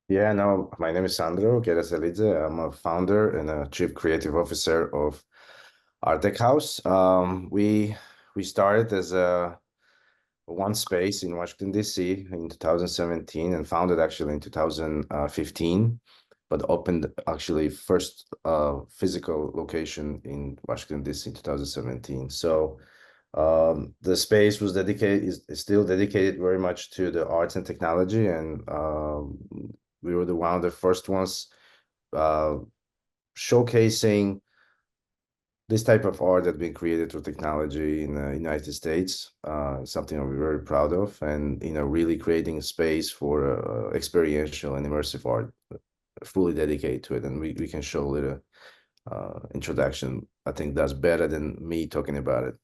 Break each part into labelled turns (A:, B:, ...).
A: Yeah, no, my name is Sandro Kereselidze. I'm a founder and a chief creative officer of ARTECHOUSE. We started as a one space in Washington, D.C. in 2017 and founded actually in 2015, but opened actually first physical location in Washington, D.C. in 2017. So the space was dedicated is still dedicated very much to the arts and technology, and we were one of the first ones uh, showcasing this type of art that been created through technology in the United States. Something I'm very proud of, and really creating a space for experiential and immersive art, fully dedicated to it, and we can show a little introduction. I think that's better than me talking about it.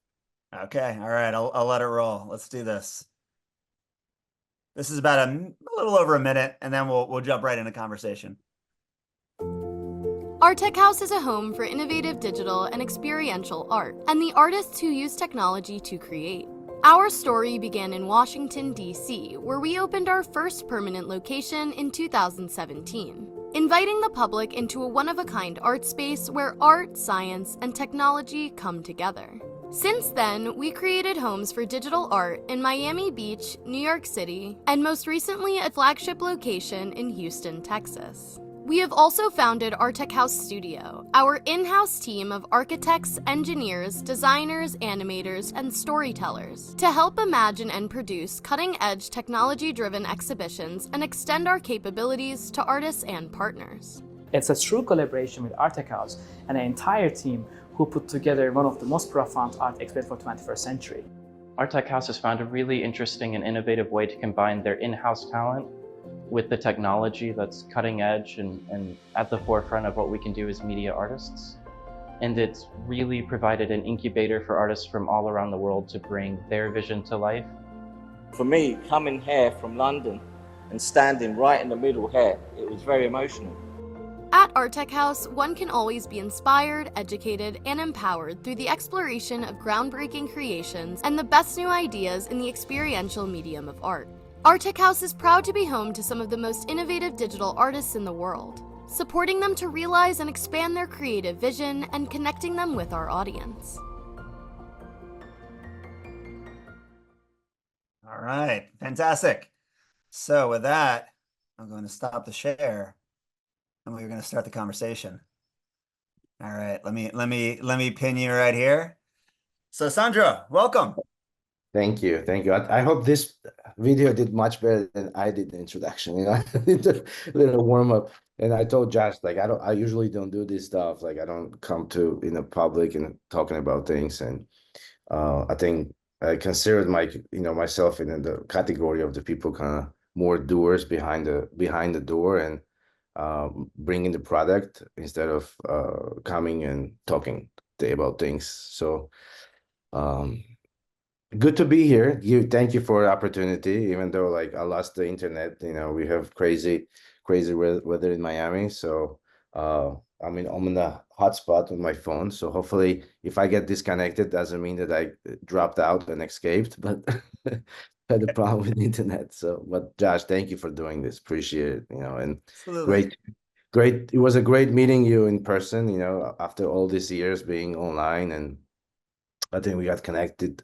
B: Okay, all right, I'll let it roll. Let's do this. This is about a little over a minute, and then we'll jump right into conversation.
C: ARTECHOUSE is a home for innovative digital and experiential art, and the artists who use technology to create. Our story began in Washington, D.C., where we opened our first permanent location in 2017, inviting the public into a one-of-a-kind art space where art, science, and technology come together. Since then, we created homes for digital art in Miami Beach, New York City, and most recently a flagship location in Houston, Texas. We have also founded ARTECHOUSE Studio, our in-house team of architects, engineers, designers, animators, and storytellers, to help imagine and produce cutting-edge technology-driven exhibitions and extend our capabilities to artists and partners.
D: It's a true collaboration with ARTECHOUSE and an entire team who put together one of the most profound art experience for 21st century.
E: ARTECHOUSE has found a really interesting and innovative way to combine their in-house talent with the technology that's cutting edge and at the forefront of what we can do as media artists. And it's really provided an incubator for artists from all around the world to bring their vision to life.
F: For me, coming here from London and standing right in the middle here, it was very emotional.
C: At ARTECHOUSE, one can always be inspired, educated, and empowered through the exploration of groundbreaking creations and the best new ideas in the experiential medium of art. ARTECHOUSE is proud to be home to some of the most innovative digital artists in the world, supporting them to realize and expand their creative vision and connecting them with our audience.
B: All right, fantastic. So with that, I'm going to stop the share, and we're going to start the conversation. All right, let me pin you right here. So Sandro, welcome.
A: Thank you, thank you. I hope this video did much better than I did the introduction. I did a little warm up, and I told Josh like I usually don't do this stuff. Like I don't come to in the public and talking about things, and I think I considered myself in the category of the people kind of more doers behind the door and bringing the product instead of coming and talking about things. So. Good to be here. Thank you for the opportunity, even though like I lost the internet. We have crazy weather in Miami. So I'm in the hotspot with my phone. So hopefully if I get disconnected, doesn't mean that I dropped out and escaped, but had a problem with the internet. So but Josh, thank you for doing this. Appreciate it, and
B: Absolutely.
A: great. It was a great meeting you in person, after all these years being online, and I think we got connected,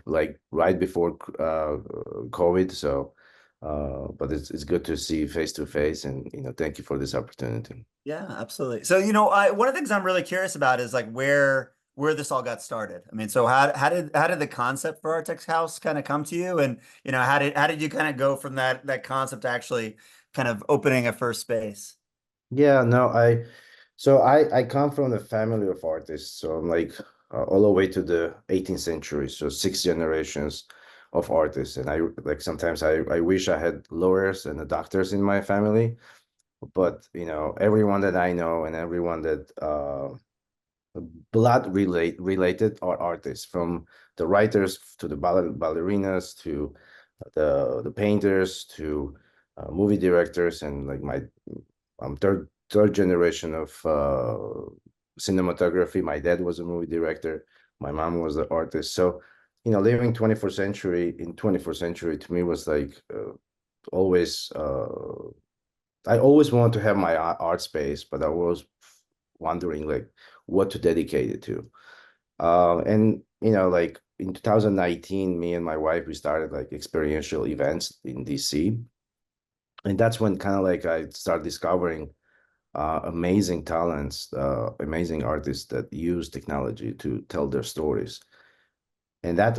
A: like right before COVID. So, but it's good to see face to face, and thank you for this opportunity.
B: Yeah, absolutely. So, one of the things I'm really curious about is like where this all got started. I mean, so how did the concept for ARTECHOUSE kind of come to you, and how did you kind of go from that concept to actually kind of opening a first space?
A: Yeah, no, I come from a family of artists, so I'm like all the way to the 18th century, so six generations of artists, and I like sometimes I wish I had lawyers and doctors in my family, but everyone that I know and everyone that related are artists, from the writers to the ballerinas to the painters to movie directors, and like I'm third generation of cinematography. My dad was a movie director. My mom was an artist. So, living 21st century in 21st century to me was like always I always wanted to have my art space, but I was wondering like what to dedicate it to. And like in 2019, me and my wife, we started like experiential events in DC. And that's when kind of like I started discovering amazing talents, amazing artists that use technology to tell their stories. And that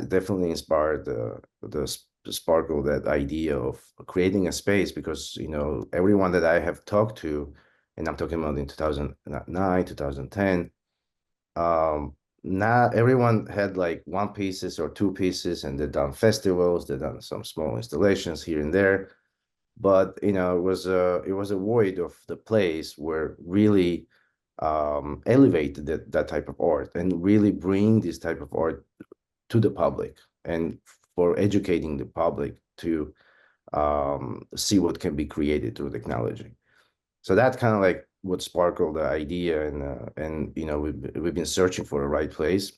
A: definitely inspired the sparkle, that idea of creating a space, because everyone that I have talked to, and I'm talking about in 2009, 2010, not everyone had like one pieces or two pieces, and they've done festivals, they've done some small installations here and there, but it was a void of the place where really elevate that type of art and really bring this type of art to the public, and for educating the public to see what can be created through technology. So that kind of like what sparkled the idea, and we've been searching for the right place.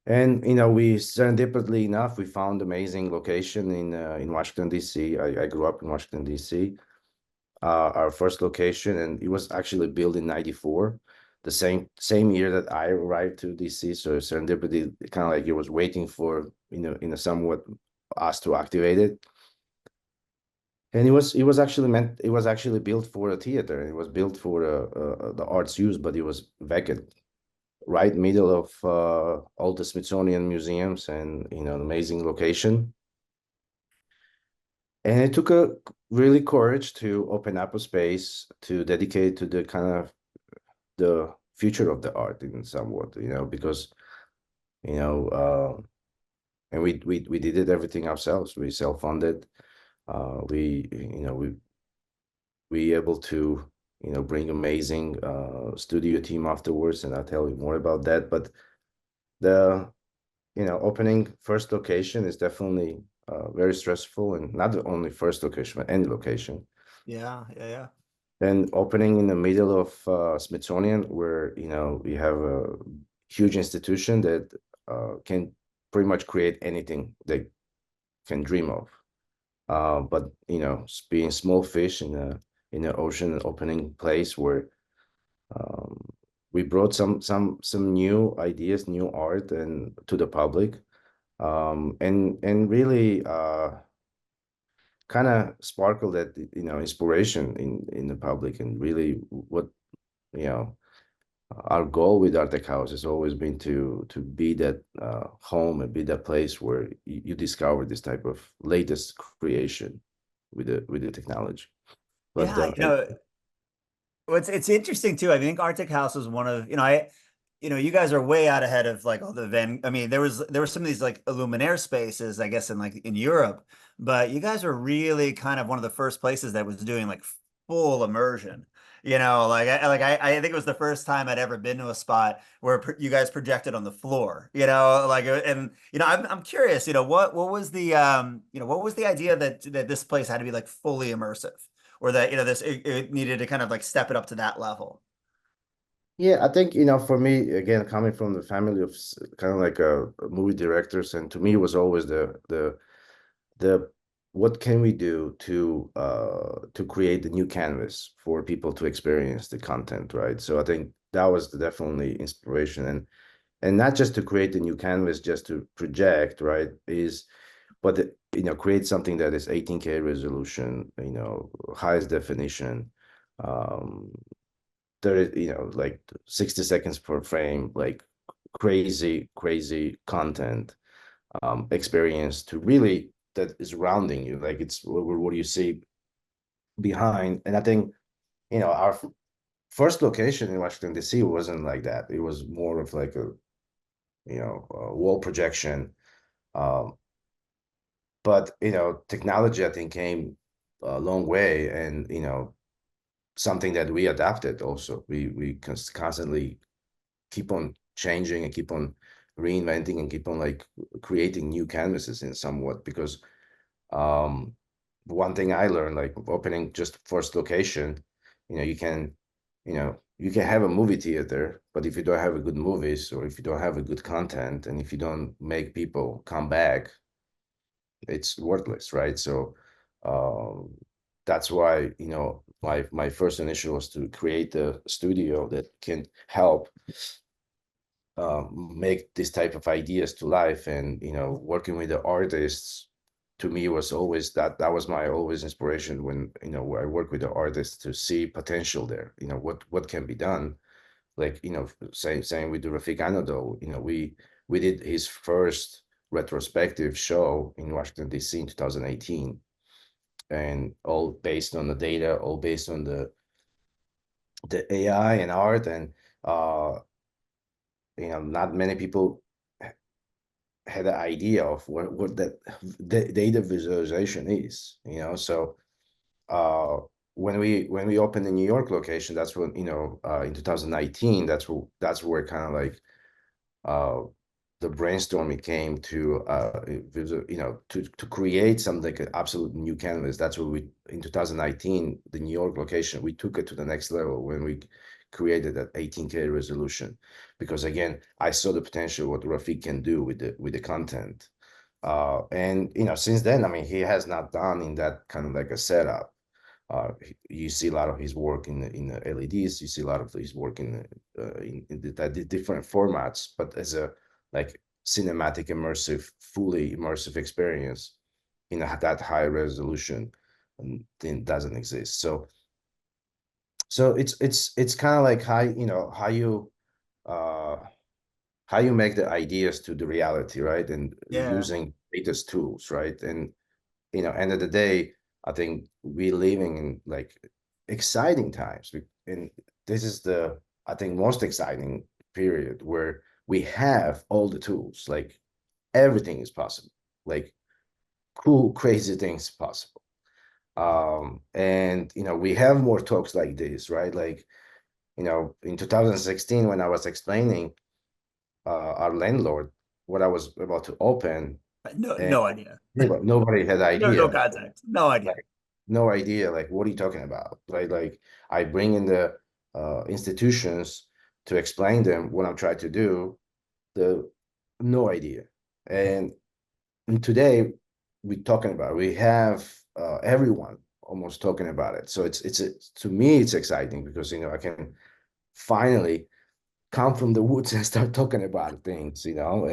A: And we serendipitously enough, we found amazing location in Washington D.C. I grew up in Washington D.C. Our first location, and it was actually built in '94, the same year that I arrived to DC. So serendipity, kind of like it was waiting for in a somewhat us to activate it. And it was actually built for a theater. It was built for the arts use, but it was vacant, right middle of all the Smithsonian museums, and amazing location. And it took a really courage to open up a space to dedicate to the kind of the future of the art in somewhat, because you know, and we did it everything ourselves. We self-funded. We able to bring amazing studio team afterwards, and I'll tell you more about that. But the opening first location is definitely very stressful, and not the only first location, but any location.
B: Yeah.
A: Then opening in the middle of Smithsonian, where we have a huge institution that can pretty much create anything they can dream of. But being small fish in the ocean, an opening place where um, we brought some new ideas, new art, and to the public, and really kind of sparkle that inspiration in the public. And really what you know our goal with ARTECHOUSE has always been to be that home and be that place where you discover this type of latest creation with the technology. But
B: Yeah. Well, it's interesting too. I think Arctic House is one of, you guys are way out ahead of like all the I mean, there were some of these like Illuminaire spaces, I guess, in Europe, but you guys are really kind of one of the first places that was doing like full immersion. I think it was the first time I'd ever been to a spot where you guys projected on the floor, and I'm curious, what was the idea that this place had to be like fully immersive? Or that it needed to kind of like step it up to that level.
A: yeah, I think for me, again, coming from the family of kind of like movie directors, and to me it was always the what can we do to create a new canvas for people to experience the content, right? So I think that was definitely inspiration, and not just to create a new canvas just to project, right, but create something that is 18K resolution, highest definition, um 30, like 60 seconds per frame, like crazy content, experience to really that is rounding you, like it's what do you see behind. And I think our first location in Washington DC wasn't like that. It was more of like a wall projection. um but technology, I think, came a long way, and something that we adapted also. We constantly keep on changing and keep on reinventing and keep on like creating new canvases in somewhat, because um one thing I learned, like opening just first location, you can you can have a movie theater, but if you don't have a good movies, or if you don't have a good content, and if you don't make people come back, it's worthless, right? So um that's why, you know, my first initial was to create a studio that can help make this type of ideas to life. And, you know, working with the artists to me was always that was my always inspiration when, you know, I work with the artists to see potential there, you know, what can be done. Like, you know, saying with the Rafik Anadol, you know, we did his first retrospective show in Washington, D.C. in 2018, and all based on the data, all based on the AI and art. And uh you know, not many people had an idea of what that data visualization is, you know. So uh when we opened the New York location, that's when, you know, in 2019, that's where kind of like uh the brainstorming came to you know, to create something like an absolute new canvas. That's what we, in 2019, the New York location, we took it to the next level when we created that 18K resolution, because again, I saw the potential what Rafik can do with the content. And you know, since then, I mean, he has not done in that kind of like a setup. You see a lot of his work in the LEDs. You see a lot of his work in the different formats, but as a like cinematic, immersive, fully immersive experience in that high resolution, then doesn't exist. So it's kind of like uh, how you make the ideas to the reality, right? And
B: Yeah.
A: using latest tools, right? And you know, end of the day, I think we're living in like exciting times. And this is the, I think, most exciting period where we have all the tools, like everything is possible, like cool, crazy things possible. And you know, we have more talks like this, right? Like, you know, in 2016, when I was explaining our landlord what I was about to open,
B: No,
A: and
B: no idea.
A: nobody had
B: No
A: idea.
B: context. No idea.
A: Like, no idea, like, what are you talking about? Like I bring in the institutions to explain them what I'm trying to do, the no idea. And today we're talking about it. We have everyone almost talking about it. So to me it's exciting because, you know, I can finally come from the woods and start talking about things, you know.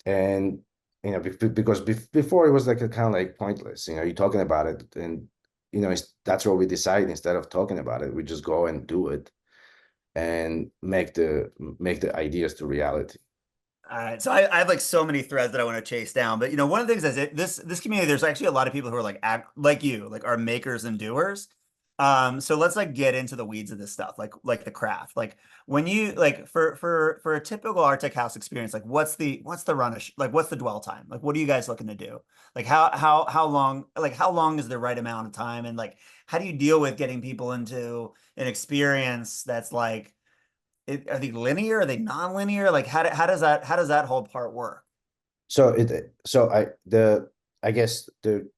A: And you know, because before it was like a kind of like pointless, you know, you're talking about it, and you know, that's what we decide. Instead of talking about it, we just go and do it and make the ideas to reality.
B: All right, so I have like so many threads that I want to chase down, but you know, one of the things is this community, there's actually a lot of people who are like like you, like are makers and doers. So let's like get into the weeds of this stuff, like the craft. Like when you like for a typical Arctic house experience, like what's the run of like what's the dwell time? Like what are you guys looking to do? Like how long is the right amount of time, and like how do you deal with getting people into an experience that's like are they linear? Are they non-linear? Like how does that whole part work?
A: So I guess the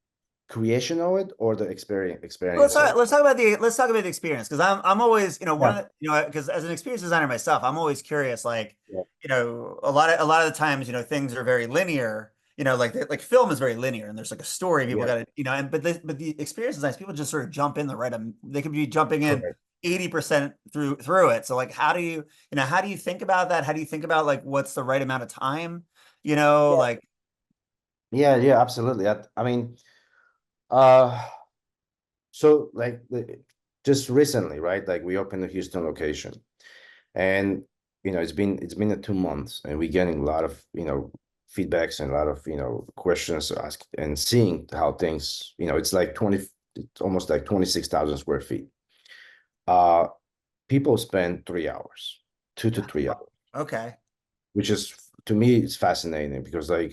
A: creation of it or the experience of it.
B: Let's talk about the experience, because I'm always, you know, one
A: Yeah.
B: of the, you know, because as an experience designer myself, I'm always curious, like,
A: Yeah.
B: you know, a lot of the times, you know, things are very linear, you know, like film is very linear and there's like a story people
A: Yeah.
B: got to, you know, and but the experience designs, people just sort of jump in the right, they could be jumping in
A: Correct.
B: 80% through it. So like you know, how do you think about that? How do you think about like what's the right amount of time? You know,
A: Yeah.
B: like
A: Yeah, absolutely. I mean, uh so like just recently, right? Like we opened the Houston location, and you know, it's been 2 months, and we're getting a lot of, you know, feedbacks and a lot of, you know, questions asked, and seeing how things, you know, it's almost like 26,000 square feet. Uh, People spend 3 hours, 2 to 3 hours,
B: okay.
A: which is, to me, it's fascinating because like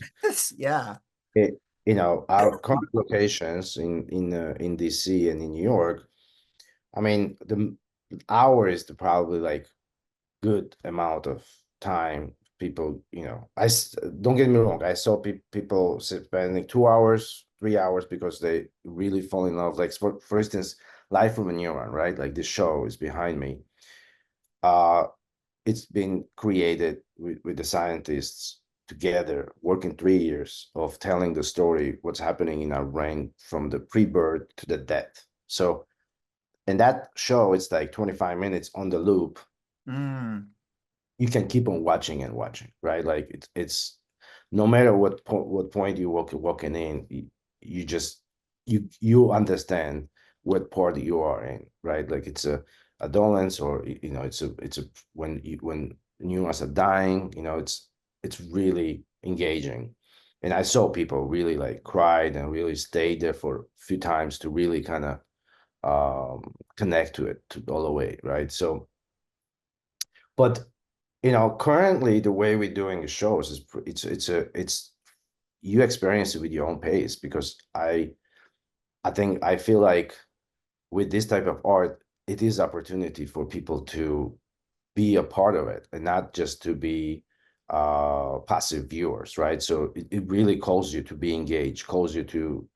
B: Yeah.
A: it, you know, our current locations in DC and in New York, I mean, the hour is the probably like good amount of time people, you know, don't get me wrong, I saw people spending 2 hours, 3 hours because they really fall in love. Like for instance, Life from a Neuron, right? Like this show is behind me. Uh, it's been created with the scientists together, working 3 years of telling the story, what's happening in our brain from the pre-birth to the death. So, and that show, it's like 25 minutes on the loop.
B: Mm.
A: You can keep on watching and watching, right? Like it's no matter what point you walking in, you just you understand what part you are in, right? Like it's a adolescence, or it's a when neurons are dying, it's really engaging. And I saw people really like cried and really stayed there for a few times to really kind of connect to it all the way, right? So, but currently the way we're doing the shows is it's you experience it with your own pace, because I feel like with this type of art, it is opportunity for people to be a part of it and not just to be passive viewers, right? So it really calls you to be engaged, calls you to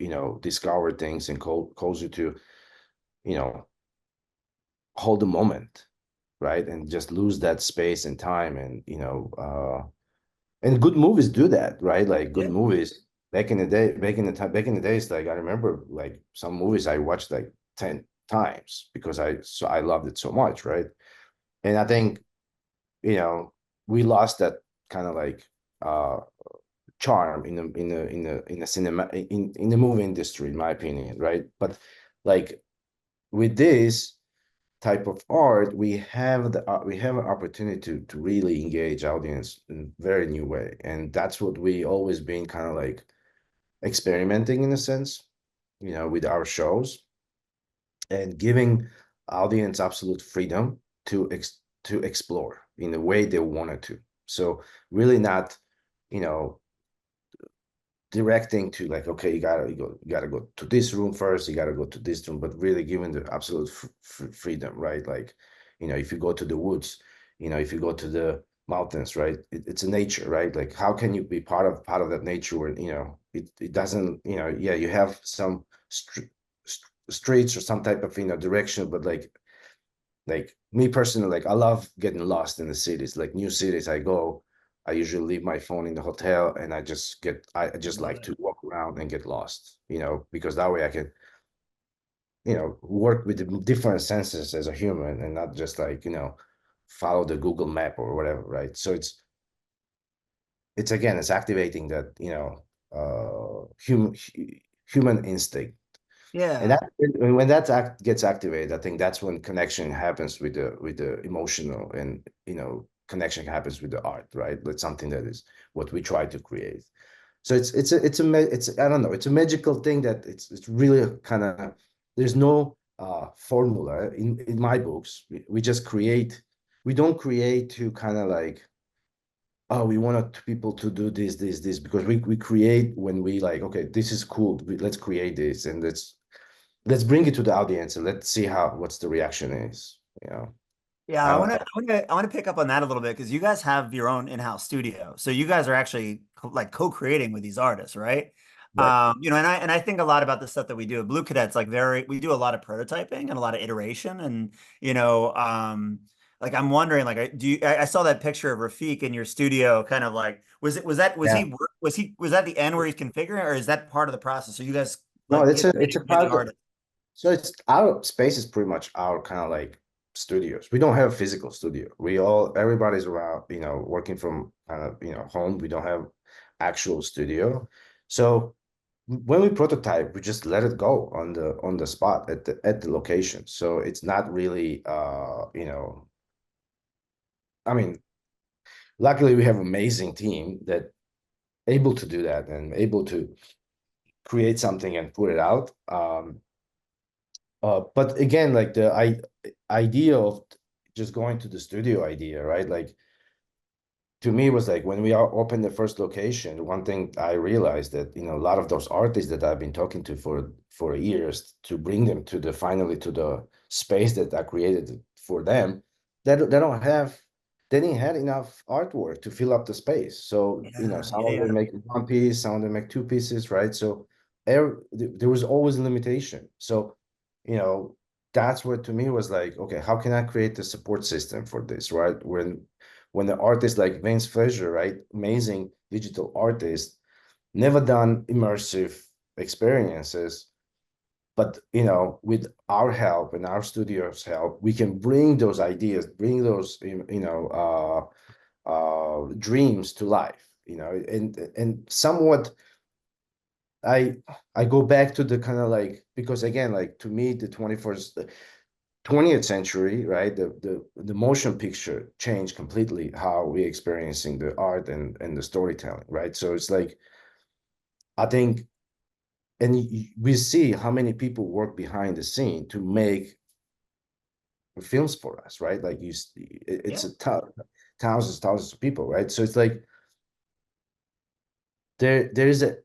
A: discover things, and calls you to you know hold the moment, right? And just lose that space and time. And good movies do that, right? Like good
B: Yeah.
A: movies back in the days, like I remember like some movies I watched like 10 times because I loved it so much, right? And I think, we lost that kind of like uh charm in the cinema, in the movie industry, in my opinion, right? But like with this type of art, we have an opportunity to really engage audience in a very new way, and that's what we always been kind of like experimenting in a sense, with our shows, and giving audience absolute freedom to explore in the way they wanted to. So really not, you know, directing to like, okay, you gotta go to this room first, you gotta go to this room, but really giving the absolute freedom, right? Like, if you go to the woods, if you go to the mountains, right? It's a nature, right? Like, how can you be part of that nature when it doesn't, yeah, you have some streets or some type of direction, but like me personally, like I love getting lost in the cities, like new cities I go. I usually leave my phone in the hotel, and I just
B: Love
A: like
B: it.
A: to walk around and get lost, because that way I can, work with the different senses as a human, and not just like, follow the Google map or whatever, right? So it's again, it's activating that, human instinct. And
B: Yeah.
A: that when that gets activated, I think that's when connection happens with the emotional, and connection happens with the art, right? That's something that is what we try to create. So it's I don't know, it's a magical thing that it's really kind of, there's no formula in my books. We just create. We don't create to kind of like, oh, we wanted people to do this, because we create when we like, okay, this is cool. Let's create this, and let's bring it to the audience, and let's see what's the reaction is.
B: Yeah,
A: I
B: I
A: don't
B: want to,
A: know.
B: I want to pick up on that a little bit because you guys have your own in-house studio, so you guys are actually like co-creating with these artists, right?
A: Right.
B: And I think a lot about the stuff that we do at Blue Cadets, like we do a lot of prototyping and a lot of iteration, and like I'm wondering, like, I saw that picture of Rafik in your studio, kind of like,
A: Yeah.
B: was that the end where he's configuring, or is that part of the process? So you guys
A: No,
B: like
A: it's a
B: iterating with the
A: part of
B: artist?
A: so it's our space is pretty much our kind of like studios. We don't have a physical studio. Everybody's around, working from kind of, home. We don't have actual studio. So when we prototype, we just let it go on the spot at the location. So it's not really I mean, luckily we have an amazing team that able to do that and able to create something and put it out. But again, like the idea of just going to the studio idea, right? Like, to me, it was like when we opened the first location, one thing I realized that, a lot of those artists that I've been talking to for years, to bring them finally to the space that I created for them, they didn't have enough artwork to fill up the space. So,
B: Yeah,
A: some
B: yeah,
A: of them
B: yeah.
A: make one piece, some of them make two pieces, right? So there was always a limitation. So, you know, that's what to me was like, okay, how can I create the support system for this, right? When the artist like Vince Fleischer, right, amazing digital artist, never done immersive experiences, But with our help and our studio's help, we can bring those ideas, bring those dreams to life. And somewhat I go back to the kind of like, because again, like to me, the 20th century, right? The motion picture changed completely how we're experiencing the art and the storytelling, right? So it's like, I think, and we see how many people work behind the scene to make films for us, right? Like it's thousands of people, right? So it's like there is a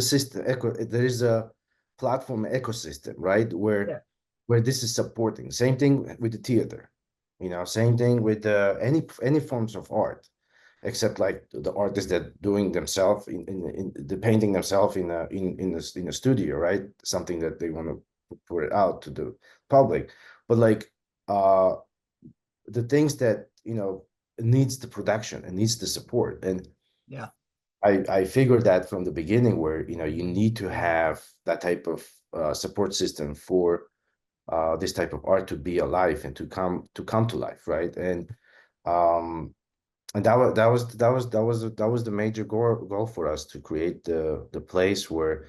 A: system, there is a platform ecosystem, right? Where this is supporting. Same thing with the theater, same thing with any forms of art, except like the artists that doing themselves in the painting themselves in a studio, right? Something that they want to put it out to the public. But like the things that needs the production and needs the support. And
B: Yeah.
A: I figured that from the beginning, where you need to have that type of support system for this type of art to be alive and to come to life, right? And that was the major goal for us, to create the place where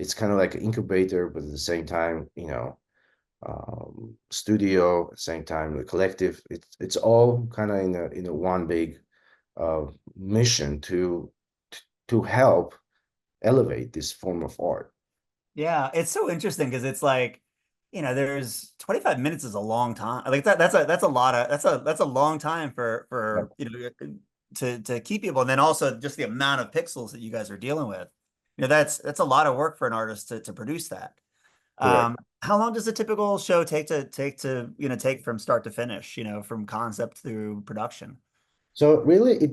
A: it's kind of like an incubator, but at the same time, studio, at the same time the collective. It's all kind of in a one big mission to help elevate this form of art.
B: Yeah, it's so interesting because it's like, there's 25 minutes is a long time. Like that's a lot of that's a long time for to keep people. And then also just the amount of pixels that you guys are dealing with. That's a lot of work for an artist to produce that.
A: Correct.
B: How long does a typical show take from start to finish, from concept through production?
A: So really, it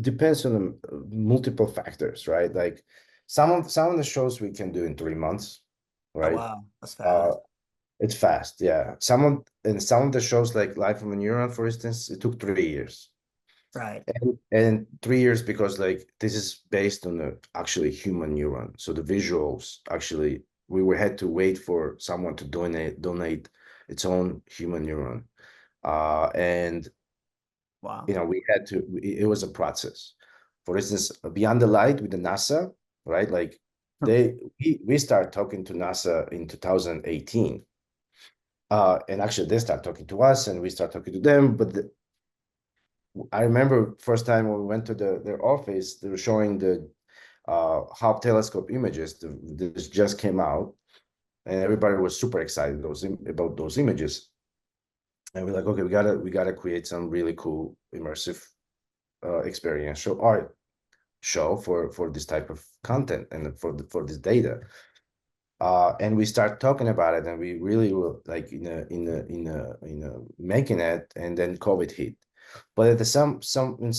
A: depends on multiple factors, right? Like some of the shows we can do in 3 months,
B: Oh
A: right?
B: wow, that's
A: Uh,
B: fast.
A: it's fast, yeah. Some of the shows, like Life of a Neuron, for instance, it took 3 years.
B: Right.
A: And 3 years because like this is based on the actually human neuron. So the visuals actually we had to wait for someone to donate its own human neuron. And
B: Wow.
A: we had to, it was a process. For instance, Beyond the Light with the NASA, right? Like we started talking to NASA in 2018. And actually they start talking to us and we start talking to them. But I remember first time when we went to their office, they were showing the Hubble telescope images. This just came out, and everybody was super excited about those images. And we're like, okay, we gotta create some really cool immersive experiential art show for this type of content and for this data. And we start talking about it, and we really were like making it, and then COVID hit. But at the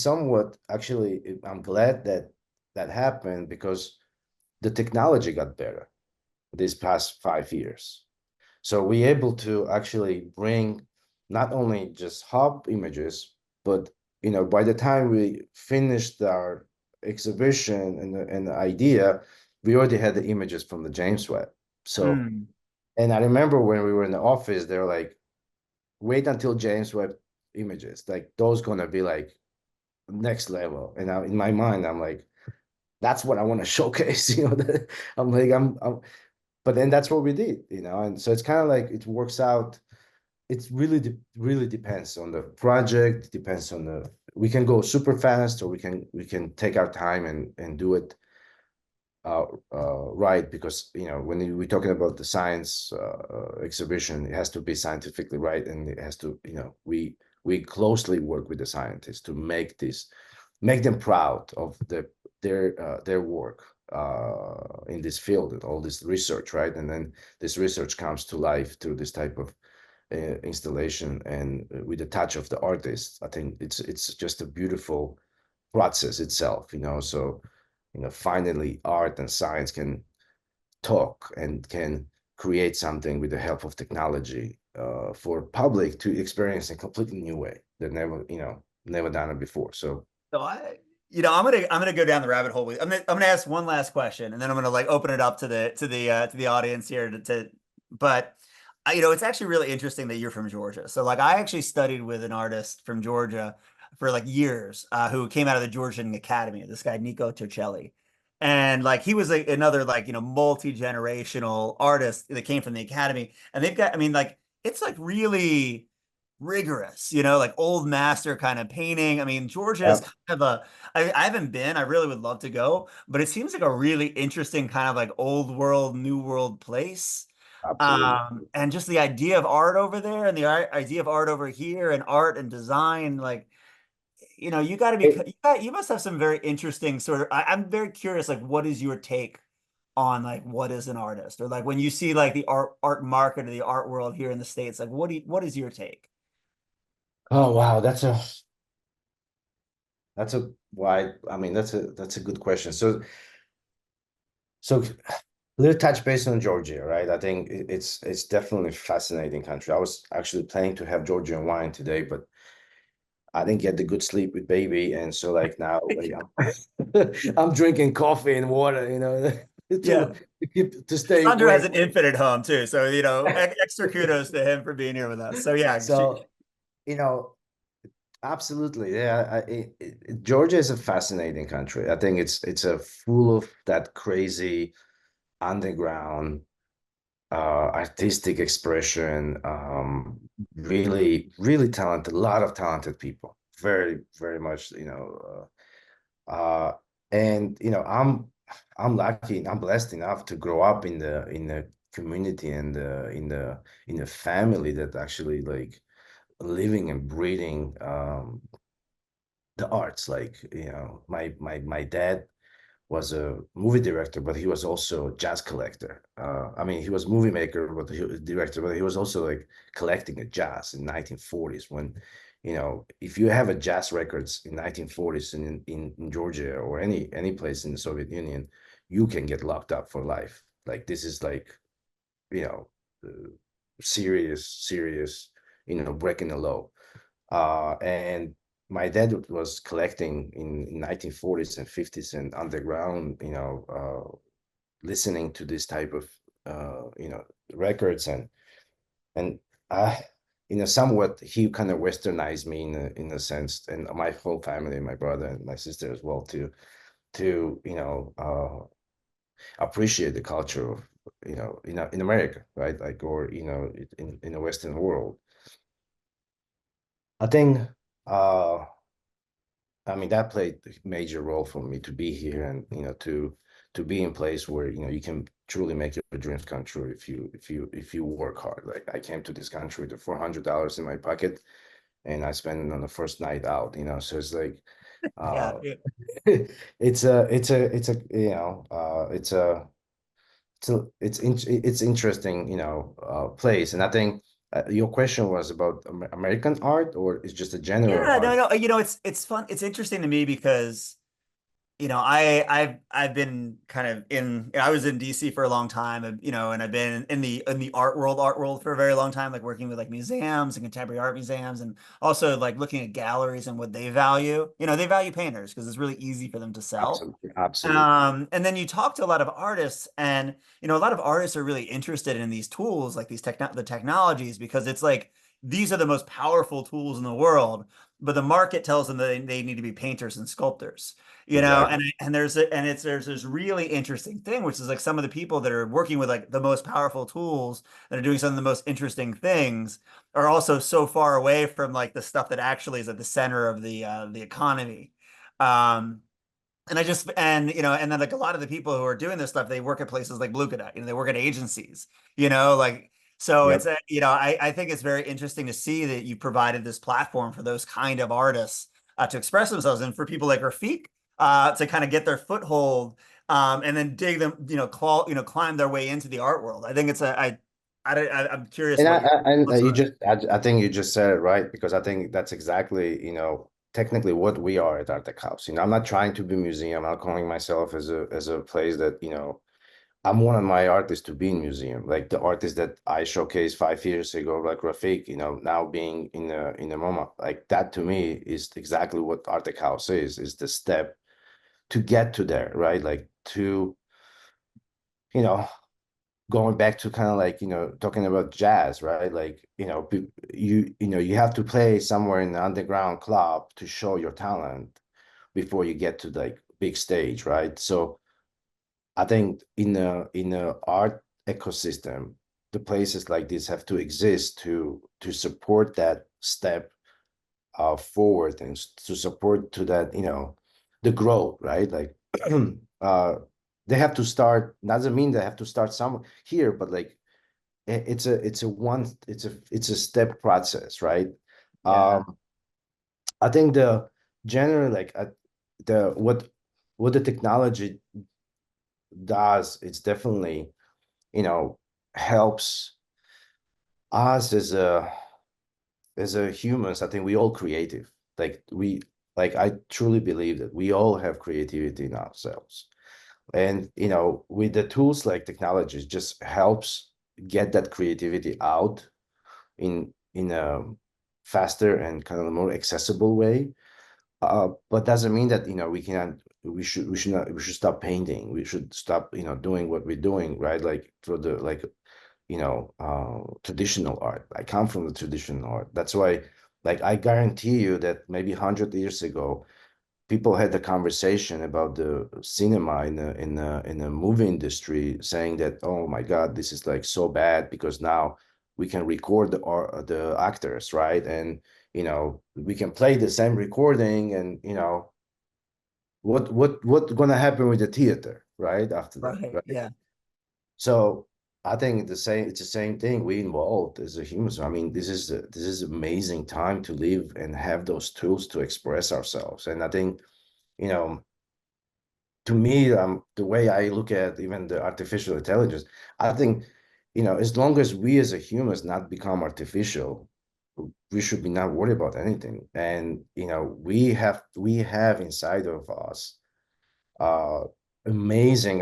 A: somewhat actually, I'm glad that that happened, because the technology got better these past 5 years. So we able to actually bring not only just hub images, but by the time we finished our exhibition and the idea, we already had the images from the James Webb. So,
B: Mm.
A: and I remember when we were in the office, they're like, wait until James Webb images, like those gonna be like next level. And now in my mind, I'm like, that's what I want to showcase. I'm like, but then that's what we did, and so it's kind of like it works out. It's really depends on the project, depends on we can go super fast, or we can take our time and do it right, because when we're talking about the science exhibition, it has to be scientifically right, and it has to, we closely work with the scientists to make them proud of their work in this field and all this research, right? And then this research comes to life through this type of installation, and with the touch of the artist. I think it's just a beautiful process itself, so finally art and science can talk and can create something with the help of technology for public to experience in a completely new way that never done it before. So
B: So I, I'm gonna go down the rabbit hole. I'm gonna ask one last question, and then I'm gonna like open it up to the audience here but it's actually really interesting that you're from Georgia. So like I actually studied with an artist from Georgia for like years, who came out of the Georgian Academy, this guy Nico Torcelli. And like he was another like multi-generational artist that came from the academy. And they've got, I mean, like it's like really rigorous, like old master kind of painting. I mean, Georgia is
A: Yeah,
B: kind of I haven't been, I really would love to go, but it seems like a really interesting kind of like old world, new world place.
A: absolutely.
B: And just the idea of art over there and the idea of art over here and art and design, like, you got to be,
A: It-
B: you must have some very interesting sort of, I'm very curious, like, what is your take on like what is an artist, or like when you see like the art market or the art world here in the States, like what is your take?
A: oh wow, that's a wide. I mean, that's a good question. So little touch base on Georgia, right? I think it's definitely a fascinating country. I was actually planning to have Georgian wine today, but I didn't get the good sleep with baby, and so like now like, I'm drinking coffee and water,
B: Yeah.
A: to stay
B: Sandro has
A: awake.
B: an infant at home too, so extra kudos to him for being here with us. So yeah,
A: So you know, absolutely, yeah. Georgia is a fascinating country. I think it's a full of that crazy underground artistic expression, really, really talented, a lot of talented people, very, very much, and I'm lucky, I'm blessed enough to grow up in the community and in the family that actually like living and breathing the arts. Like, my dad was a movie director, but he was also a jazz collector. I mean, he was movie maker, but he was director, but he was also like collecting a jazz in 1940s when, if you have a jazz records in 1940s in Georgia or any place in the Soviet Union, you can get locked up for life. Like this is like, you know, uh, serious, breaking the law. And my dad was collecting in 1940s and 50s and underground, listening to this type of records and uh somewhat he kind of westernized me in a sense, and my whole family, my brother and my sister as well, to appreciate the culture of in America, right? Like, or in the Western world. I think uh I mean, that played a major role for me to be here and, to be in place where, you can truly make your dreams come true if you work hard. Like I came to this country with $400 in my pocket and I spent it on the first night out, so it's like,
B: yeah,
A: uh, it's interesting, place. And I think your question was about American art, or it's just a general
B: yeah, no,
A: art?
B: no, it's fun. It's interesting to me because I've been kind of I was in DC for a long time, and I've been in the art world for a very long time, like working with like museums and contemporary art museums, and also like looking at galleries and what they value. They value painters because it's really easy for them to sell.
A: Absolutely, absolutely.
B: And then you talk to a lot of artists, and a lot of artists are really interested in these tools, like the technologies, because it's like these are the most powerful tools in the world, but the market tells them that they need to be painters and sculptors,
A: Exactly.
B: and there's this really interesting thing, which is like some of the people that are working with like the most powerful tools that are doing some of the most interesting things are also so far away from like the stuff that actually is at the center of the economy. Um, and I just and then like a lot of the people who are doing this stuff, they work at places like Blue Cadet, they work at agencies, like so it's
A: Yep.
B: I think it's very interesting to see that you provided this platform for those kind of artists to express themselves, and for people like Rafik to kind of get their foothold, and then dig them, climb their way into the art world. I think it's I'm curious
A: And
B: what your thoughts
A: you
B: are.
A: just, I think you just said it right, because I think that's exactly, technically what we are at Artec House. I'm not trying to be museum. I'm not calling myself as a place that, I'm one of my artists to be in museum. Like the artists that I showcased 5 years ago, like Rafik, now being in the MoMA, like that to me is exactly what Artec House is the step get to there, right? Like to, you know, going back to kind of like, you know, talking about jazz, right? Like, you know, you have to play somewhere in the underground club to show your talent before you get to like big stage, right? So I think in a art ecosystem, the places like this have to exist to support that step forward and to support to that, you know, the growth, right? Like uh they have to start, doesn't mean they have to start somewhere here, but like it's a step process, right?
B: Yeah.
A: I think the general like the what the technology does, it's definitely, you know, helps us as a humans. I think we all creative. Like I truly believe that we all have creativity in ourselves. And, you know, with the tools like technologies just helps get that creativity out in a faster and kind of more accessible way. But doesn't mean that, you know, we should stop painting. We should stop, you know, doing what we're doing, right? Like for the like, you know, traditional art. I come from the traditional art. That's why, like, I guarantee you that maybe 100 years ago, people had the conversation about the cinema in the movie industry, saying that, oh my God, this is like so bad because now we can record the actors, right? And, you know, we can play the same recording, and, you know, what's gonna happen with the theater, right? After that,
B: Right.
A: right?
B: Yeah.
A: So I think it's the same thing we involved as a humans. I mean, this is amazing time to live and have those tools to express ourselves. And I think, you know, to me, the way I look at even the artificial intelligence, I think, you know, as long as we as a humans not become artificial, we should be not worried about anything. And, you know, we have inside of us uh amazing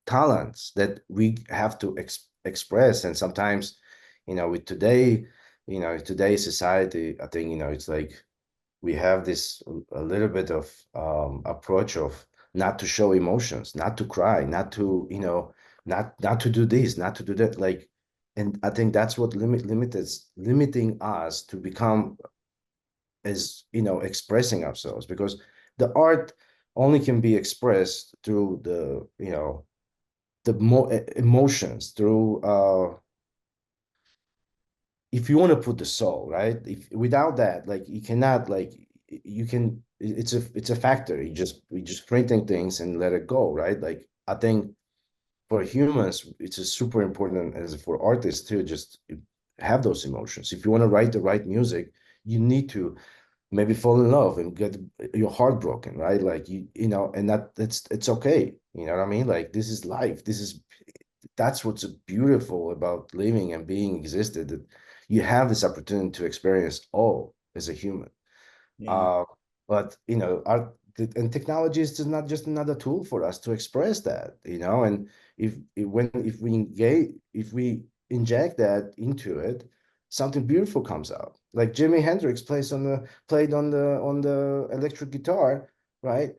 A: talents that we have to express. And sometimes, you know, with today, you know, today's society, I think, you know, it's like we have this a little bit of approach of not to show emotions, not to cry, not to, you know, not to do this, not to do that, like. And I think that's what limiting us to become, as, you know, expressing ourselves, because the art only can be expressed through the, you know, the more emotions, through if you want to put the soul, right? If without that, like, you cannot, like, you can, it's a factory. We just printing things and let it go, right? Like, I think for humans, it's a super important, as for artists too, just have those emotions. If you want to write the right music, you need to maybe fall in love and get your heart broken, right? Like, you know, and it's okay. You know what I mean? Like, this is life. That's what's beautiful about living and being existed, that you have this opportunity to experience all as a human.
B: Yeah.
A: uh but, you know, and technology is just not just another tool for us to express that, you know. And if we engage, if we inject that into it, something beautiful comes out. Like Jimi Hendrix played on the electric guitar, right?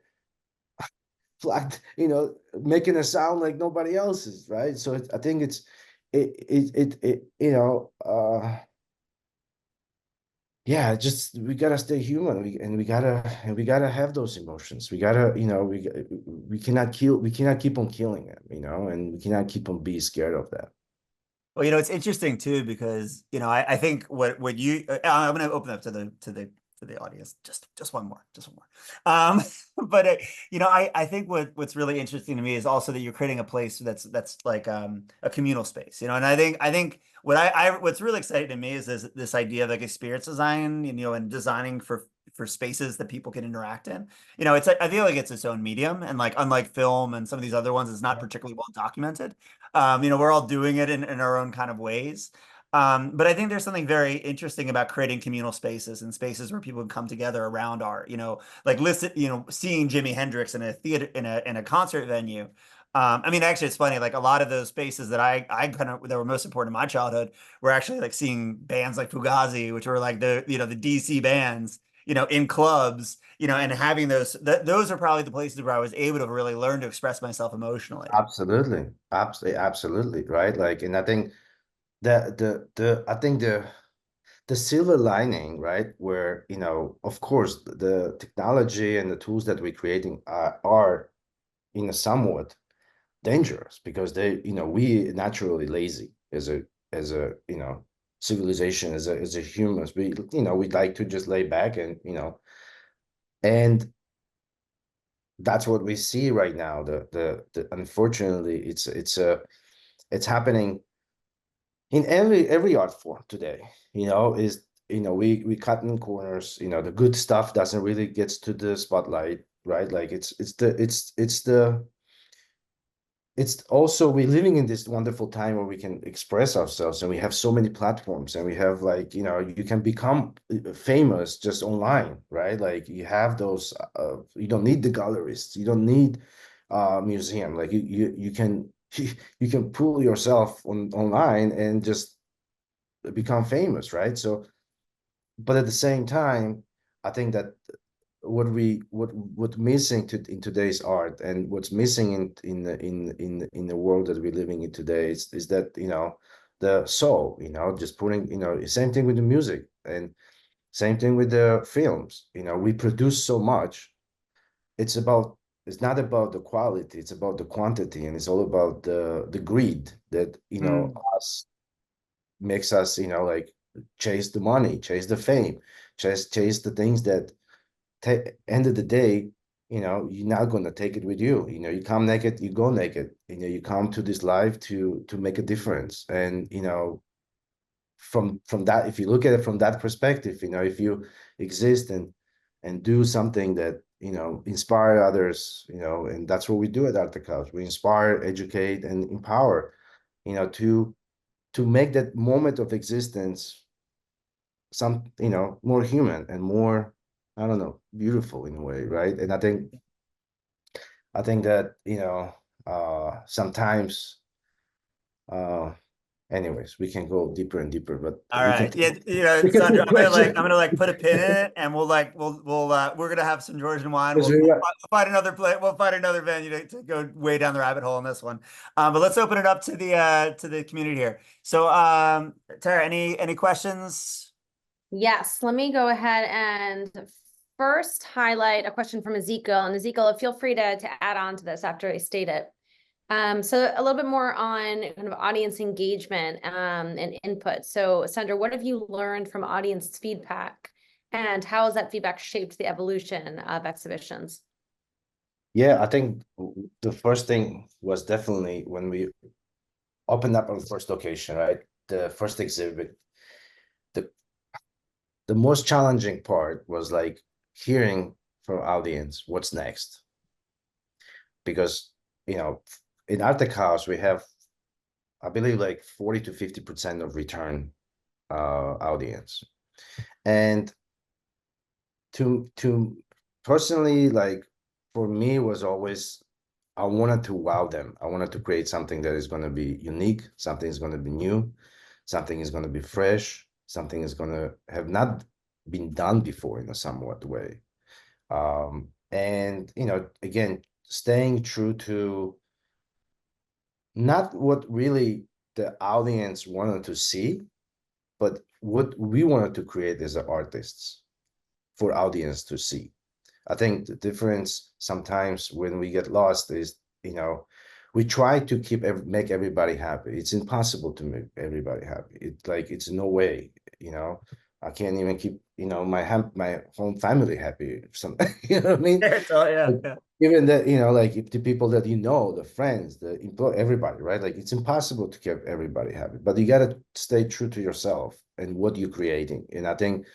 A: Like, you know, making a sound like nobody else's, right? So I think you know, yeah, just we gotta stay human, we gotta have those emotions. We gotta, you know, we cannot keep on killing them, you know, and we cannot keep on being scared of that.
B: Well, you know, it's interesting too, because, you know, I think what you, I'm going to open up to the audience, just one more, just one more. But you know, I think what's really interesting to me is also that you're creating a place that's like a communal space, you know. And I think what's really exciting to me is this idea of like experience design, you know, and designing for spaces that people can interact in. You know, I feel like it's its own medium, and like unlike film and some of these other ones, it's not particularly well documented. You know, we're all doing it in our own kind of ways. But I think there's something very interesting about creating communal spaces and spaces where people can come together around art, you know, like listen, you know, seeing Jimi Hendrix in a theater, in a concert venue. I mean, actually, it's funny, like a lot of those spaces that I kind of, that were most important in my childhood were actually like seeing bands like Fugazi, which were like the, you know, the DC bands, in clubs, and having those are probably the places where I was able to really learn to express myself emotionally.
A: Absolutely, absolutely, right? Like, and I think the silver lining, right, where, of course, the technology and the tools that we're creating are in a somewhat dangerous, because we naturally lazy as a civilization, as a humans. We'd like to just lay back and that's what we see right now. The unfortunately, it's happening in every art form today. We cut in corners. The good stuff doesn't really gets to the spotlight, right? Like it's also, we're living in this wonderful time where we can express ourselves, and we have so many platforms, and we have, like, you can become famous just online, right? Like, you have those, you don't need the gallerists, you don't need museum. Like, you can you can pull yourself online and just become famous, right? So, but at the same time, I think that what's missing in today's art, and what's missing in the world that we're living in today, is that the soul, just putting, same thing with the music, and same thing with the films. We produce so much. It's not about the quality, it's about the quantity, and it's all about the greed that us makes us, like, chase the money, chase the fame, chase the things that end of the day, you're not going to take it with you. You come naked, you go naked. You come to this life to make a difference. And from that, if you look at it from that perspective, if you exist and do something that inspire others, and that's what we do at ARTECHOUSE. We inspire, educate, and empower, to make that moment of existence more human and more, I don't know, beautiful in a way, right? And I think that sometimes anyways, we can go deeper and deeper, but
B: All
A: we
B: right.
A: can
B: Yeah, Sandra, I'm gonna put a pin in it, and we're gonna have some Georgian wine. We'll find another we'll find another venue to go way down the rabbit hole on this one. But let's open it up to the community here. So Tara, any questions?
G: Yes, let me go ahead and first highlight a question from Ezekiel. And Ezekiel, feel free to add on to this after I state it. So a little bit more on kind of audience engagement and input. So Sandra, what have you learned from audience feedback, and how has that feedback shaped the evolution of exhibitions?
A: Yeah, I think the first thing was definitely when we opened up our first location, right? The first exhibit. The most challenging part was, like, hearing from audience what's next, because in ARTECHOUSE we have, I believe, like 40 to 50% of return audience, and to personally, like, for me, was always, I wanted to wow them. I wanted to create something that is going to be unique, something is going to be new, something is going to be fresh, something is going to have not been done before in a somewhat way. And again, staying true to not what really the audience wanted to see, but what we wanted to create as artists for audience to see. I think the difference sometimes when we get lost is, we try to make everybody happy. It's impossible to make everybody happy. It's no way, I can't even keep, my home family happy. You know what I mean?
B: Yeah.
A: Even that, like, if the people that the friends, the employee, everybody, right? Like, it's impossible to keep everybody happy, but you got to stay true to yourself and what you're creating. And I think,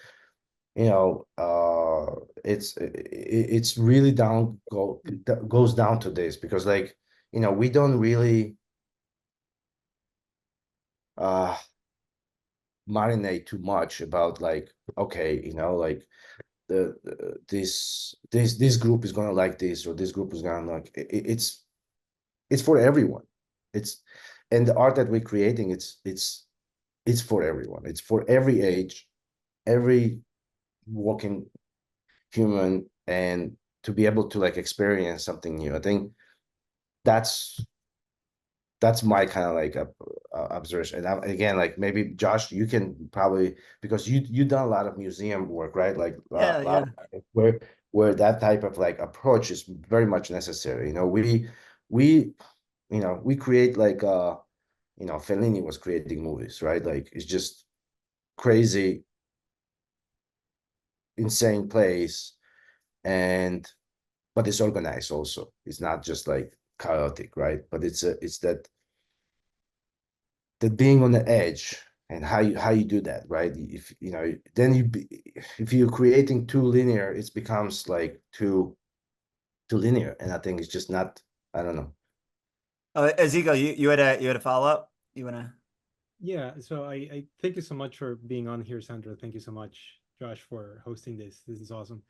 A: it's really goes down to this, because, like, we don't really marinate too much about, like, okay, like, this group is gonna like this, or this group is gonna like it's for everyone. And the art that we're creating, it's for everyone. It's for every age, every walking human, and to be able to like experience something new. I think that's my kind of like observation. And again, like maybe Josh, you can probably, because you done a lot of museum work, right? Like
B: Yeah,
A: a lot where that type of like approach is very much necessary. You know, we we create like Fellini was creating movies, right? Like it's just crazy, insane place, and but it's organized also. It's not just like chaotic, right? But it's that being on the edge, and how you do that, right? If then if you're creating too linear, it becomes like too linear, and I think it's just not. I don't know.
B: Ezekiel, you had a follow up. You wanna?
H: Yeah, so I thank you so much for being on here, Sandra. Thank you so much, Josh, for hosting this. This is awesome.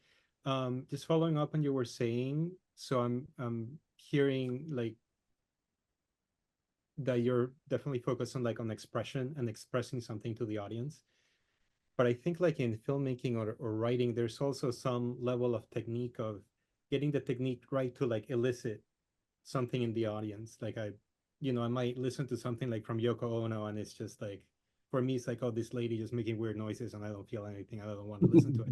H: Just following up on you were saying, so I'm hearing like that you're definitely focused on like on expression and expressing something to the audience. But I think like in filmmaking or writing, there's also some level of technique of getting the technique right to like elicit something in the audience. Like I might listen to something like from Yoko Ono, and it's just like, for me, it's like, oh, this lady just making weird noises, and I don't feel anything. I don't want to listen to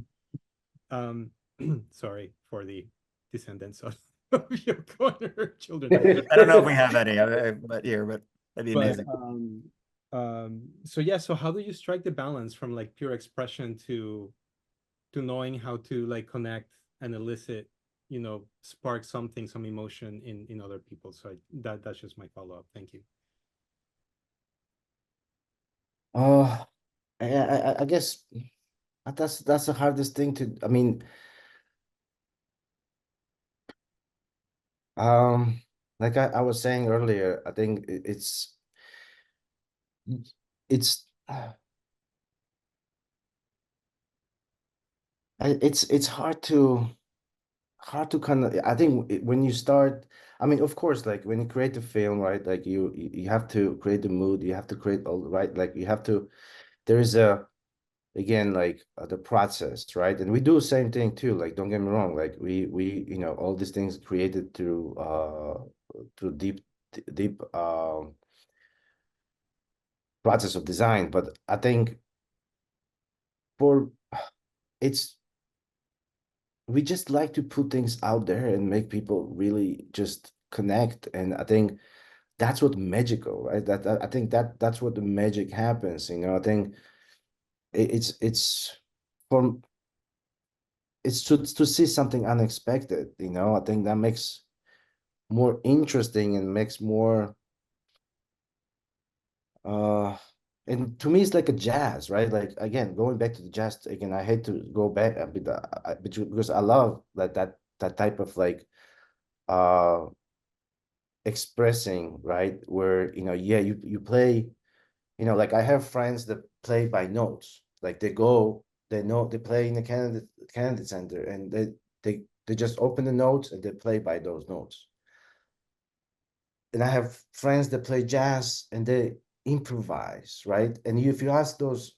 H: it. Sorry for the descendants of Yoko and her children.
B: I don't know if we have any, but that'd be
H: But
B: amazing.
H: so yeah, so how do you strike the balance from like pure expression to knowing how to like connect and elicit, spark something, some emotion in other people? So that's just my follow-up. Thank you.
A: uh I guess that's the hardest thing to, I mean, like I was saying earlier, I think it's it's hard to kind of, I think when you start, I mean, of course, like when you create a film, right, like you have to create the mood, you have to create all, right, like you have to, there is again, like the process, right? And we do the same thing too, like don't get me wrong, like we all these things created through deep process of design. But I think for it's we just like to put things out there and make people really just connect. And I think that's what magical, right? I think that's what the magic happens. I think it's from it's to see something unexpected. I think that makes more interesting and makes more uh and to me it's like a jazz, right? Like again, going back to the jazz again, I hate to go back a bit, because I love that type of like uh expressing, right? Where yeah, you play, like I have friends that play by notes. Like they play in the Kennedy Center, and they just open the notes and they play by those notes. And I have friends that play jazz and they improvise, right? And if you ask those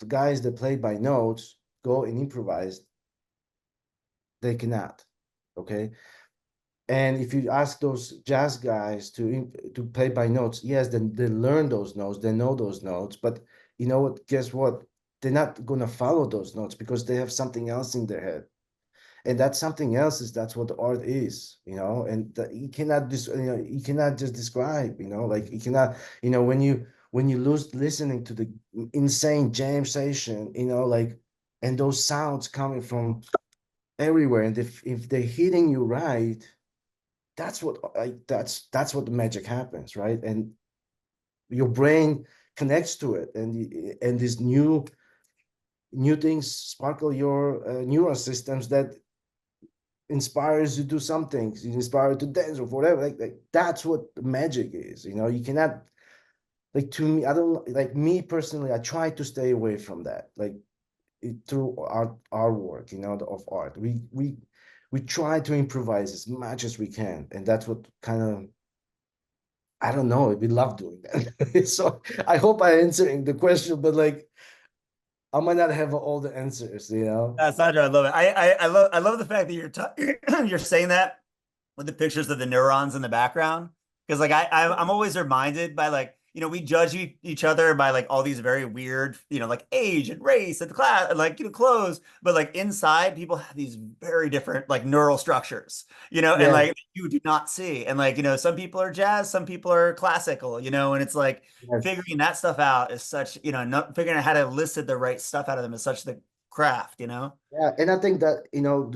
A: guys that play by notes, go and improvise, they cannot. Okay. And if you ask those jazz guys to play by notes, yes, then they learn those notes, they know those notes, but you know what? Guess what? They're not gonna follow those notes because they have something else in their head, and that something else that's what the art is, and you cannot just you cannot just describe, like you cannot, when you lose listening to the insane jam session, like, and those sounds coming from everywhere, and if they're hitting you right, that's what the magic happens, right? And your brain connects to it, and these new things sparkle your neural systems that inspires you to do some things, you inspire to dance or whatever. Like that's what the magic is. You cannot, like, to me, I don't, like, me personally, I try to stay away from that, like through our work, of art. We try to improvise as much as we can, and that's what kind of, I don't know, we love doing that. So I hope I'm answering the question, but like I might not have all the answers, you know?
B: Sandro, I love it. I love the fact that you're saying that with the pictures of the neurons in the background. Because like I'm always reminded by like, we judge each other by like all these very weird, like age and race and class and like, clothes. But like inside, people have these very different like neural structures, and
A: Yeah.
B: like you do not see. And like, some people are jazz, some people are classical, and it's like
A: Yes.
B: figuring that stuff out is such, not figuring out how to elicit the right stuff out of them is such the craft,
A: Yeah, and I think that,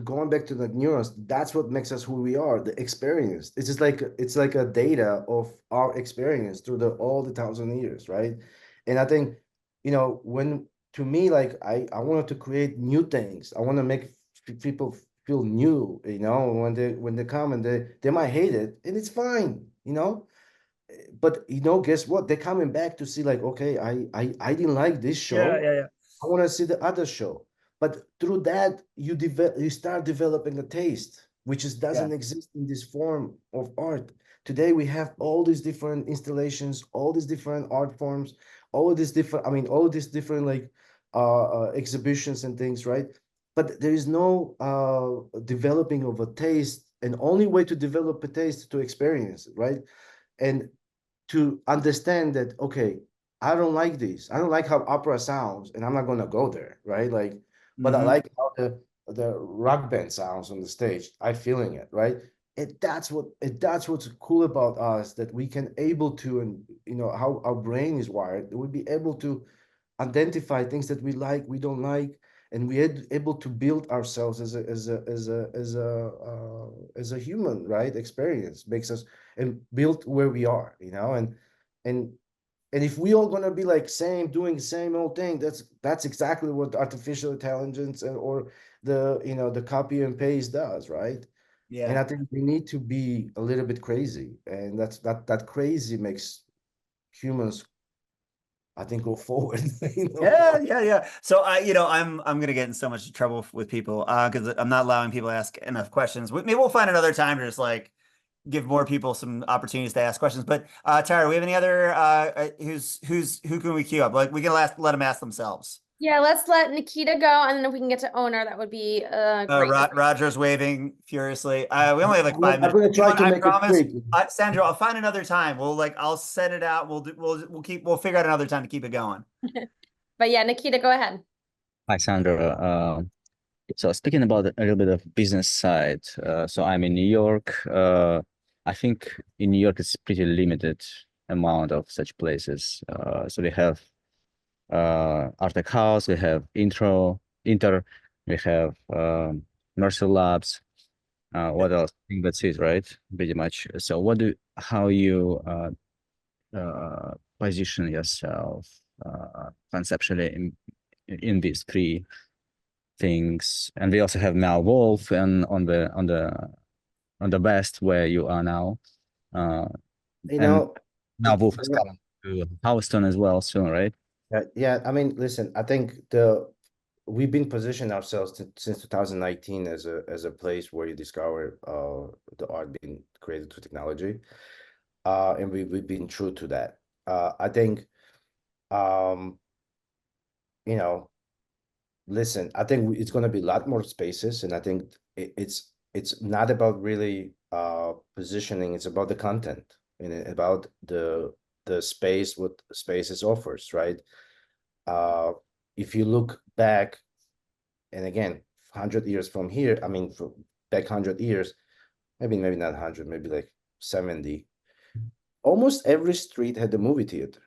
A: going back to the neurons, that's what makes us who we are, the experience. It's like a data of our experience through all the 1,000 years, right? And I think, when to me, like I wanted to create new things. I want to make people feel new, when they come and they might hate it, and it's fine, But guess what? They're coming back to see like, okay, I didn't like this
B: Yeah,
A: show.
B: yeah, yeah.
A: I want to see the other show. But through that, you start developing a taste, which
B: Yeah.
A: doesn't exist in this form of art. Today we have all these different installations, all these different art forms, all these different like exhibitions and things, right? But there is no developing of a taste, and only way to develop a taste is to experience it, right? And to understand that, okay, I don't like this. I don't like how opera sounds, and I'm not gonna go there, right? Like, but I like how the rock band sounds on the stage. I'm feeling it, right? And that's what's cool about us, that we can able to, and how our brain is wired, that we'll be able to identify things that we like, we don't like, and we're able to build ourselves as a human, right? Experience makes us and build where we are, and and if we all gonna be like doing the same old thing, that's exactly what artificial intelligence or the copy and paste does, right? And
B: Yeah.
A: I think we need to be a little bit crazy, and that crazy makes humans, I think, go forward.
B: Yeah, yeah, yeah. So I'm gonna get in so much trouble with people because I'm not allowing people to ask enough questions. Maybe we'll find another time to just like give more people some opportunities to ask questions. But Tara, do we have any other who can we queue up? Like we can let them ask themselves.
G: Yeah, let's let Nikita go, and then if we can get to owner, that would be great.
B: Roger's waving furiously. We only have like
A: I'm
B: 5 minutes.
A: gonna try to
B: I
A: make it
B: promise,
A: quick.
B: Sandro, I'll find another time. I'll set it out. We'll figure out another time to keep it going.
G: But yeah, Nikita, go ahead.
I: Hi, Sandro. So speaking about a little bit of business side, so I'm in New York. I think in New York it's pretty limited amount of such places. So we have ARTECHOUSE, we have Inter, we have Mercer Labs. What else? I think that's it, right? Pretty much. So how you position yourself conceptually in these three things? And we also have now Wolf and on the west where you are now. And now Wolf is coming to Houston as well soon, right?
A: Yeah, I mean, listen, I think we've been positioning ourselves since 2019 as a place where you discover the art being created through technology, and we've been true to that. I think, um, listen, I think it's going to be a lot more spaces, and I think it's not about really positioning. It's about the content and about the space, what spaces offers, right? If you look back, and again, 100 years from here, I mean, back 100 years, maybe not 100, maybe like 70. Almost every street had a movie theater.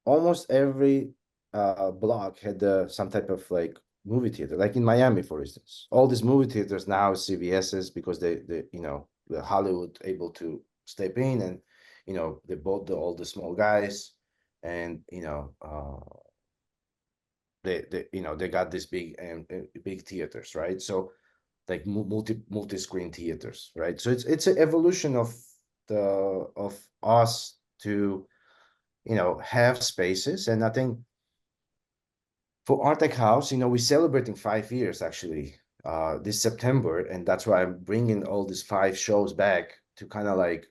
A: Almost every block had some type of like movie theater, like in Miami, for instance. All these movie theaters now CVS's, because they the Hollywood able to step in, and they bought all the small guys, and they got this big theaters, right? So like multi screen theaters, right? So it's an evolution of us to have spaces. And I think for ARTECHOUSE, we're celebrating 5 years actually this September, and that's why I'm bringing all these 5 shows back to kind of like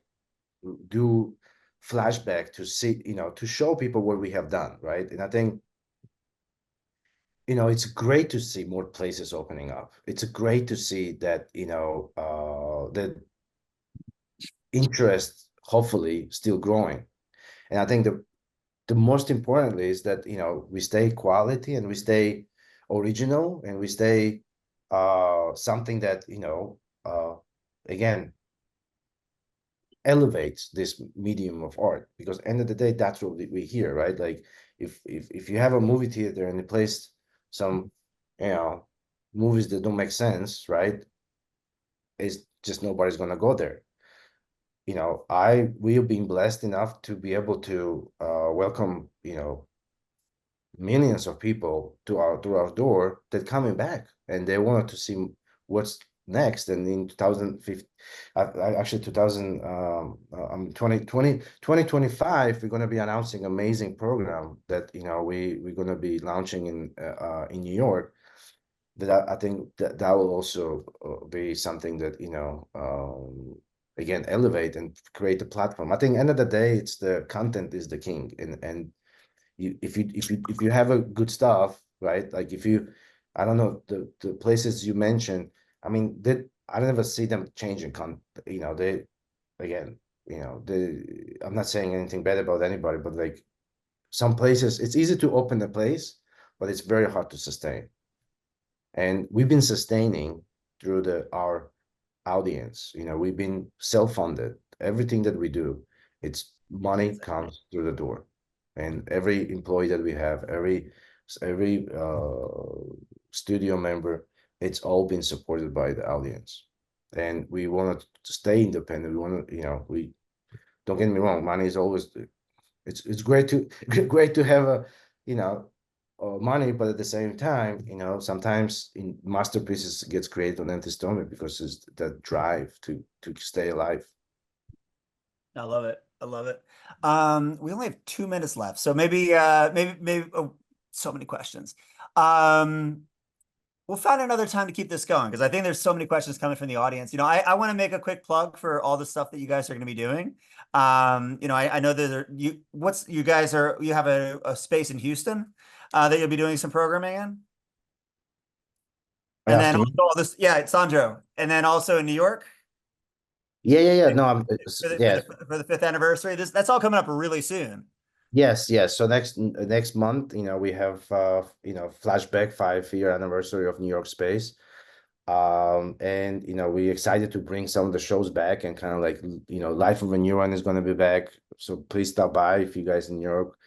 A: do flashback to see, to show people what we have done, right? And I think you know, it's great to see more places opening up. It's great to see that, you know, the interest hopefully still growing. And I think the most importantly is that, you know, we stay quality and we stay original and we stay something that, you know, again, elevates this medium of art, because end of the day, that's what we hear, right? Like if you have a movie theater and it plays some, you know, movies that don't make sense, right? It's just nobody's gonna go there. You know, we have been blessed enough to be able to welcome, you know, millions of people to our door that coming back and they wanted to see what's next. And in 2015, actually 2025, we're going to be announcing amazing program that, you know, we're going to be launching in New York, that I think that will also be something that, you know, again, elevate and create a platform. I think end of the day, it's the content is the king, and if you have a good stuff, right? Like if you, I don't know, the places you mentioned, I mean, I never see them changing you know, they, again, you know, I'm not saying anything bad about anybody, but like some places, it's easy to open a place, but it's very hard to sustain. And we've been sustaining through our audience. You know, we've been self-funded. Everything that we do, it's money comes through the door. And every employee that we have, every studio member, it's all been supported by the audience. And we want to stay independent. We want to, you know, we don't get me wrong, money is always, it's great to great to have a, you know, money, but at the same time, you know, sometimes in masterpieces gets created on empty stomach because it's that drive to stay alive.
B: I love it. I love it. We only have 2 minutes left, so maybe oh, so many questions. We'll find another time to keep this going because I think there's so many questions coming from the audience. You know, I want to make a quick plug for all the stuff that you guys are going to be doing. You know, I know that you have a space in Houston that you'll be doing some programming in. And then also all this, yeah, Sandro. And then also in New York.
A: Yeah. No,
B: for the 5th anniversary. That's all coming up really soon.
A: Yes. So next month, you know, we have you know, flashback 5-year anniversary of New York Space. And you know, we're excited to bring some of the shows back and kind of like, you know, Life of a Neuron is going to be back. So please stop by if you guys in New York.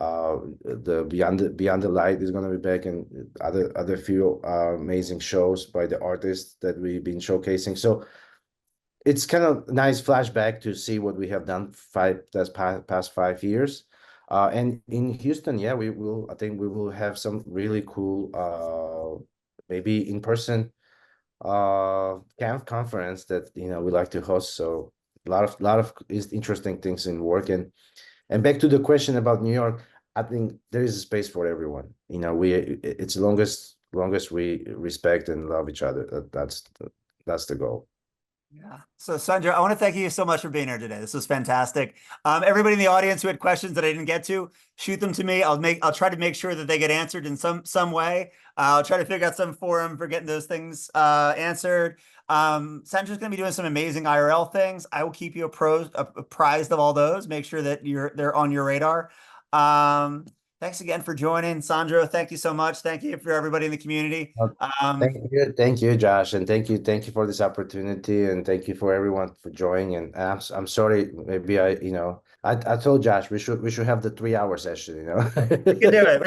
A: The Beyond the Light is going to be back, and other few amazing shows by the artists that we've been showcasing. So it's kind of nice flashback to see what we have done past 5 years. And in Houston, yeah, I think we will have some really cool maybe in person conference that, you know, we like to host. So a lot of interesting things in work. And back to the question about New York, I think there is a space for everyone. You know, it's longest we respect and love each other. That's the goal.
B: Yeah. So Sandro, I want to thank you so much for being here today. This was fantastic. Everybody in the audience who had questions that I didn't get to, shoot them to me. I'll try to make sure that they get answered in some way. I'll try to figure out some forum for getting those things answered. Sandro's going to be doing some amazing IRL things. I will keep you apprised of all those. Make sure that they're on your radar. Thanks again for joining, Sandro. Thank you so much. Thank you for everybody in the community.
A: Thank you, Josh, and thank you for this opportunity, and thank you for everyone for joining. And I'm sorry, maybe I told Josh we should have the 3-hour session. You know,
B: we can do it.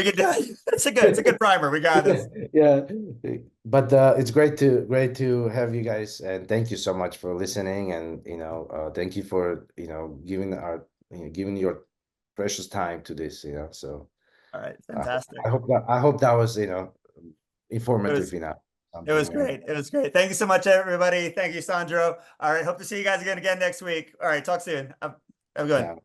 B: It's a good primer. We got this.
A: Yeah, but it's great to have you guys, and thank you so much for listening. And thank you for giving your precious time to this. So.
B: All right, fantastic.
A: I hope that was informative enough.
B: It was great. It was great. Thank you so much, everybody. Thank you, Sandro. All right, hope to see you guys again next week. All right, talk soon. I'm good. Yeah.